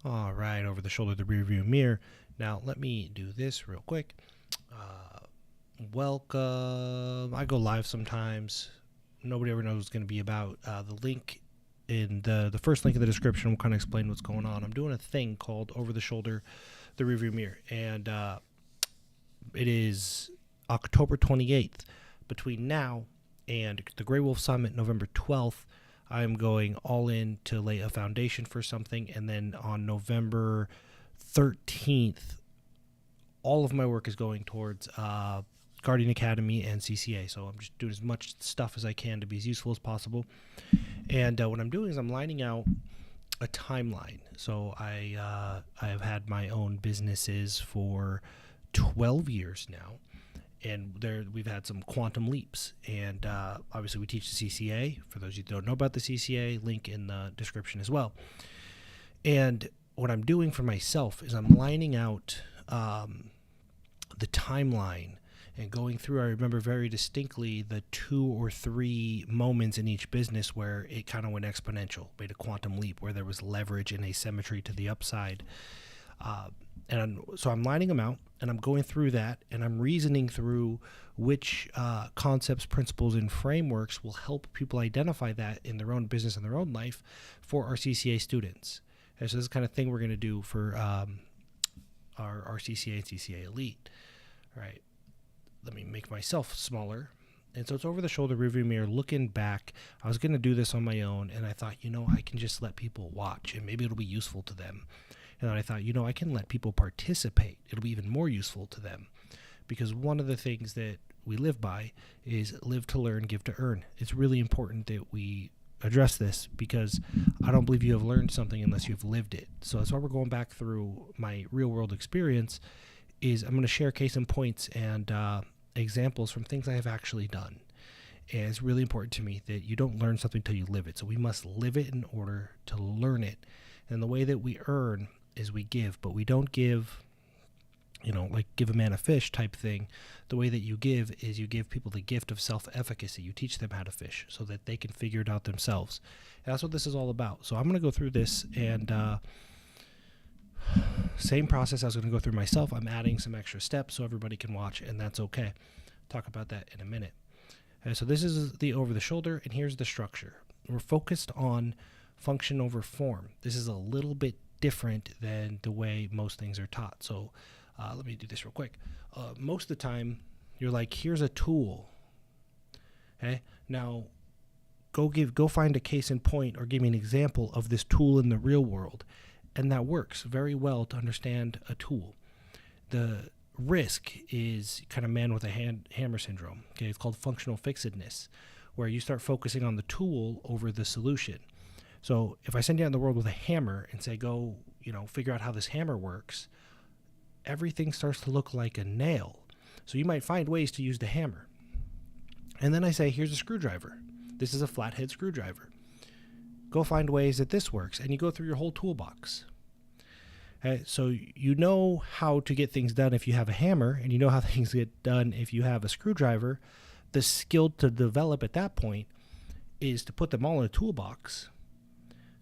All right, over the shoulder, the rear view mirror. Now, let me do this real quick. Welcome. I go live sometimes. Nobody ever knows what it's going to be about. The link in the first link in the description will kind of explain what's going on. I'm doing a thing called Over the Shoulder, the Rear View Mirror. And it is October 28th. Between now and the Grey Wolf Summit, November 12th, I'm going all in to lay a foundation for something. And then on November 13th, all of my work is going towards Guardian Academy and CCA. So I'm just doing as much stuff as I can to be as useful as possible. And what I'm doing is I'm lining out a timeline. So I have had my own businesses for 12 years now. And we've had some quantum leaps. And obviously we teach the CCA. For those of you who don't know about the CCA, link in the description as well. And what I'm doing for myself is I'm lining out the timeline and going through. I remember very distinctly the 2 or 3 moments in each business where it kind of went exponential, made a quantum leap, where there was leverage and asymmetry to the upside. So I'm lining them out, and I'm going through that, and I'm reasoning through which concepts, principles, and frameworks will help people identify that in their own business and their own life for our CCA students. And so this is the kind of thing we're going to do for our CCA and CCA Elite. All right. Let me make myself smaller. And so it's over the shoulder rearview mirror looking back. I was going to do this on my own, and I thought, I can just let people watch, and maybe it'll be useful to them. And then I thought, I can let people participate. It'll be even more useful to them. Because one of the things that we live by is live to learn, give to earn. It's really important that we address this, because I don't believe you have learned something unless you've lived it. So that's why we're going back through my real world experience. Is I'm going to share case in points and examples from things I have actually done. And it's really important to me that you don't learn something until you live it. So we must live it in order to learn it. And the way that we earn is we give, but we don't give, like give a man a fish type thing. The way that you give is you give people the gift of self-efficacy. You teach them how to fish so that they can figure it out themselves. And that's what this is all about. So I'm going to go through this, and same process I was going to go through myself. I'm adding some extra steps so everybody can watch, and that's okay. Talk about that in a minute. So this is the over the shoulder, and here's the structure. We're focused on function over form. This is a little bit different than the way most things are taught. So let me do this real quick. Most of the time, you're like, here's a tool. Okay, now go find a case in point or give me an example of this tool in the real world. And that works very well to understand a tool. The risk is kind of man with a hammer syndrome. Okay, it's called functional fixedness, where you start focusing on the tool over the solution. So if I send you out in the world with a hammer and say, go, figure out how this hammer works, everything starts to look like a nail. So you might find ways to use the hammer. And then I say, here's a screwdriver. This is a flathead screwdriver. Go find ways that this works, and you go through your whole toolbox. So you know how to get things done if you have a hammer, and you know how things get done if you have a screwdriver. The skill to develop at that point is to put them all in a toolbox,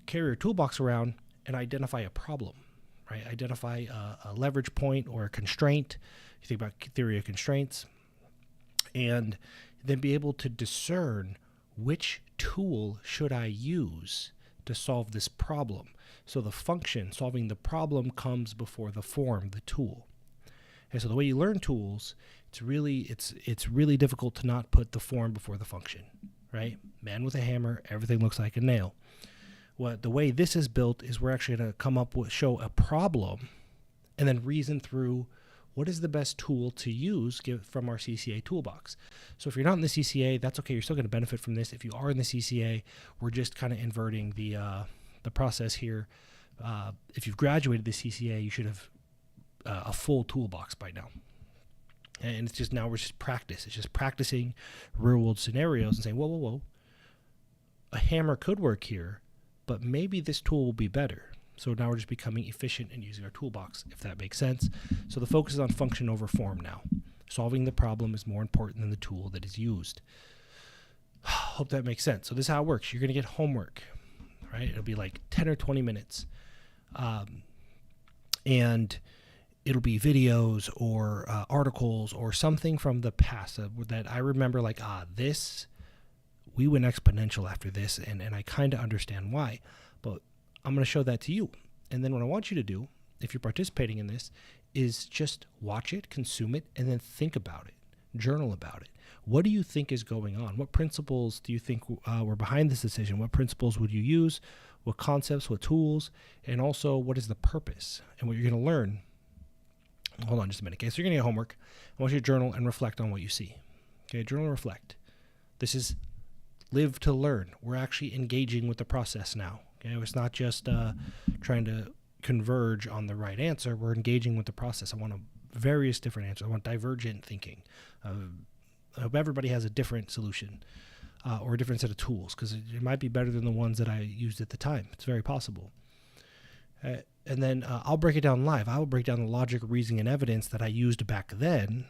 carry your toolbox around, and identify a problem, right? Identify a leverage point or a constraint. You think about theory of constraints, and then be able to discern which tool should I use to solve this problem. So the function, solving the problem, comes before the form, the tool. And so the way you learn tools, it's really difficult to not put the form before the function, right? Man with a hammer, everything looks like a nail. The way this is built is we're actually going to show a problem, and then reason through what is the best tool to use from our CCA toolbox. So if you're not in the CCA, that's okay. You're still going to benefit from this. If you are in the CCA, we're just kind of inverting the process here. If you've graduated the CCA, you should have a full toolbox by now. And it's just now we're just practice. It's just practicing real world scenarios and saying, whoa. A hammer could work here, but maybe this tool will be better. So now we're just becoming efficient in using our toolbox, if that makes sense. So the focus is on function over form now. Solving the problem is more important than the tool that is used. Hope that makes sense. So this is how it works. You're going to get homework, right? It'll be like 10 or 20 minutes. and it'll be videos or articles or something from the past that I remember, like, this, we went exponential after this, and I kind of understand why. But I'm going to show that to you. And then what I want you to do, if you're participating in this, is just watch it, consume it, and then think about it. Journal about it. What do you think is going on? What principles do you think were behind this decision? What principles would you use? What concepts, what tools, and also what is the purpose and what you're going to learn? Hold on just a minute. Okay, so you're going to get homework. I want you to journal and reflect on what you see. Okay, journal and reflect. This is live to learn. We're actually engaging with the process now. Okay, it's not just trying to converge on the right answer. We're engaging with the process. I want various different answers. I want divergent thinking. I hope everybody has a different solution or a different set of tools, because it might be better than the ones that I used at the time. It's very possible. And then I'll break it down live. I will break down the logic, reasoning, and evidence that I used back then,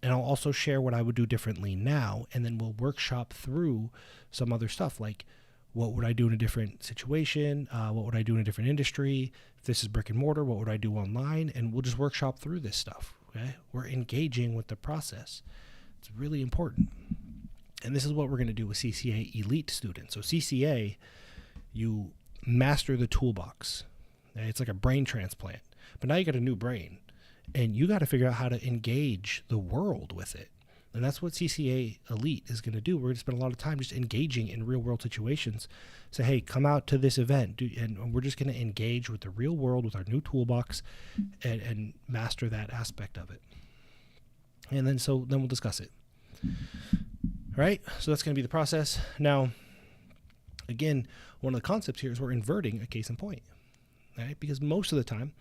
and I'll also share what I would do differently now, and then we'll workshop through some other stuff, like what would I do in a different situation, what would I do in a different industry, if this is brick and mortar, what would I do online, and we'll just workshop through this stuff. Okay, we're engaging with the process. It's really important. And this is what we're going to do with CCA Elite students. So CCA, you master the toolbox. It's like a brain transplant. But now you got a new brain, and you got to figure out how to engage the world with it. And that's what CCA Elite is going to do. We're going to spend a lot of time just engaging in real-world situations. Say, hey, come out to this event, and we're just going to engage with the real world with our new toolbox and master that aspect of it. And then we'll discuss it. All right, so that's going to be the process. Now, again, one of the concepts here is we're inverting a case in point, right? Because most of the time,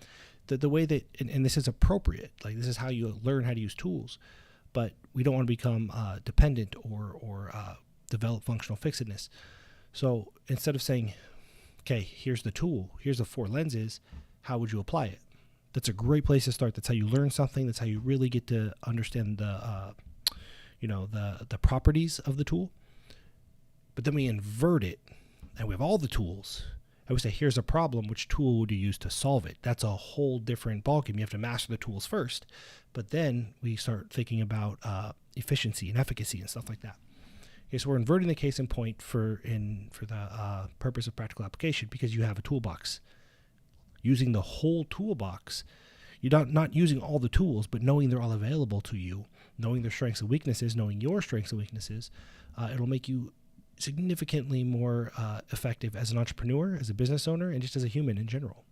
the way that, and this is appropriate, like this is how you learn how to use tools, but we don't want to become dependent or develop functional fixedness. So instead of saying, okay, here's the tool, here's the 4 lenses, how would you apply it? That's a great place to start. That's how you learn something. That's how you really get to understand the properties of the tool. But then we invert it, and we have all the tools. I would say, here's a problem. Which tool would you use to solve it? That's a whole different ballgame. You have to master the tools first, but then we start thinking about efficiency and efficacy and stuff like that. Okay, so we're inverting the case in point for the purpose of practical application, because you have a toolbox. Using the whole toolbox, you're not using all the tools, but knowing they're all available to you, knowing their strengths and weaknesses, knowing your strengths and weaknesses, it'll make you significantly more effective as an entrepreneur, as a business owner, and just as a human in general.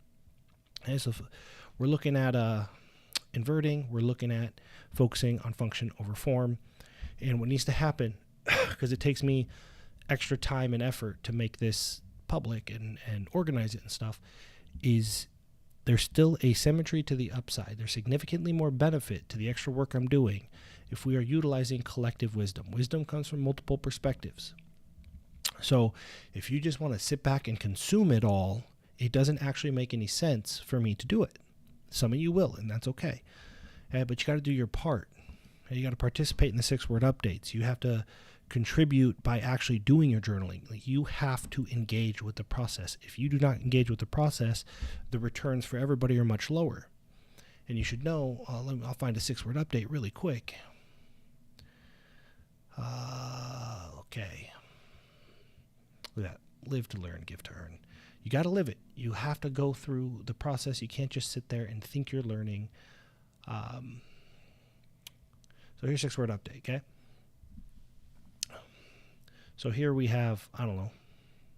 And so we're looking at inverting, we're looking at focusing on function over form. And what needs to happen, because it takes me extra time and effort to make this public and organize it and stuff, is there's still asymmetry to the upside. There's significantly more benefit to the extra work I'm doing if we are utilizing collective wisdom. Wisdom comes from multiple perspectives. So if you just want to sit back and consume it all, it doesn't actually make any sense for me to do it. Some of you will, and that's okay. But you got to do your part. You got to participate in the 6-word updates. You have to contribute by actually doing your journaling. Like, you have to engage with the process. If you do not engage with the process, the returns for everybody are much lower. And you should know, I'll find a 6-word update really quick. Okay. Look at that. Live to learn, give to earn. You got to live it. You have to go through the process. You can't just sit there and think you're learning. So here's 6-word update, okay? So here we have,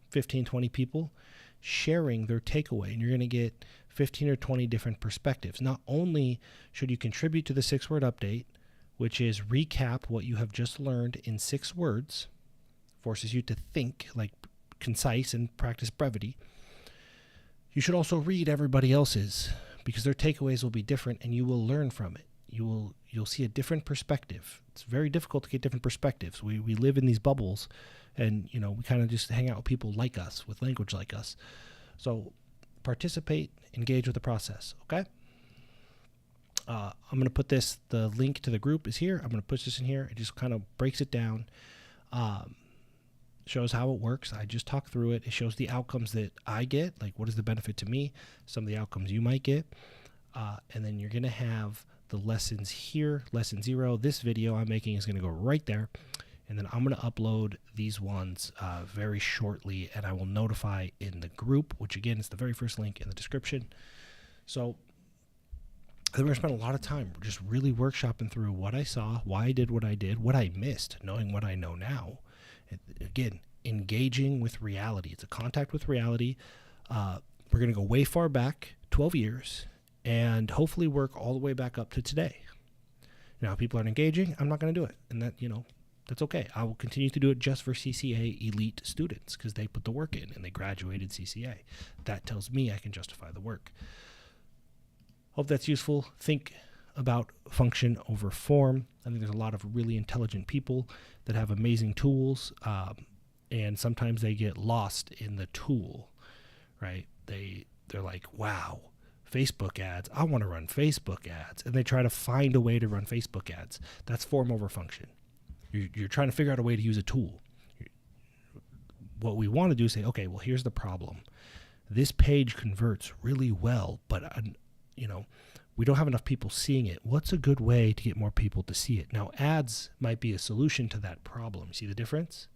15, 20 people sharing their takeaway, and you're going to get 15 or 20 different perspectives. Not only should you contribute to the 6-word update, which is recap what you have just learned in 6 words, forces you to think, like concise, and practice brevity. You should also read everybody else's, because their takeaways will be different, and you will learn from it. You'll see a different perspective. It's very difficult to get different perspectives. We live in these bubbles, and we kind of just hang out with people like us, with language like us. So participate, engage with the process, okay? I'm going to put the link to the group is here. I'm going to put this in here. It just kind of breaks it down, shows how it works. I just talked through it. It shows the outcomes that I get, like what is the benefit to me, some of the outcomes you might get. And then you're going to have the lessons here, lesson 0. This video I'm making is going to go right there. And then I'm going to upload these ones very shortly, and I will notify in the group, which again is the very first link in the description. So then we're going to spend a lot of time just really workshopping through what I saw, why I did what I did, what I missed, knowing what I know now. And again, engaging with reality. It's a contact with reality. We're going to go way far back, 12 years, and hopefully work all the way back up to today. Now, if people aren't engaging, I'm not going to do it. And that, that's okay. I will continue to do it just for CCA elite students because they put the work in and they graduated CCA. That tells me I can justify the work. Hope that's useful. Think about function over form. I think there's a lot of really intelligent people that have amazing tools, and sometimes they get lost in the tool, right? They're like, wow, Facebook ads. I want to run Facebook ads. And they try to find a way to run Facebook ads. That's form over function. You're trying to figure out a way to use a tool. What we want to do is say, okay, well, here's the problem. This page converts really well, but we don't have enough people seeing it. What's a good way to get more people to see it? Now, ads might be a solution to that problem. See the difference?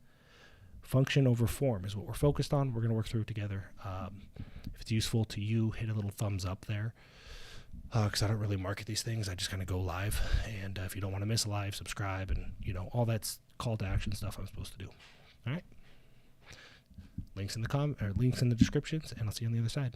Function over form is what we're focused on. We're going to work through it together. If it's useful to you, hit a little thumbs up there. Because I don't really market these things. I just kind of go live. And if you don't want to miss a live, subscribe, and all that's call to action stuff I'm supposed to do. All right. Links in the descriptions, and I'll see you on the other side.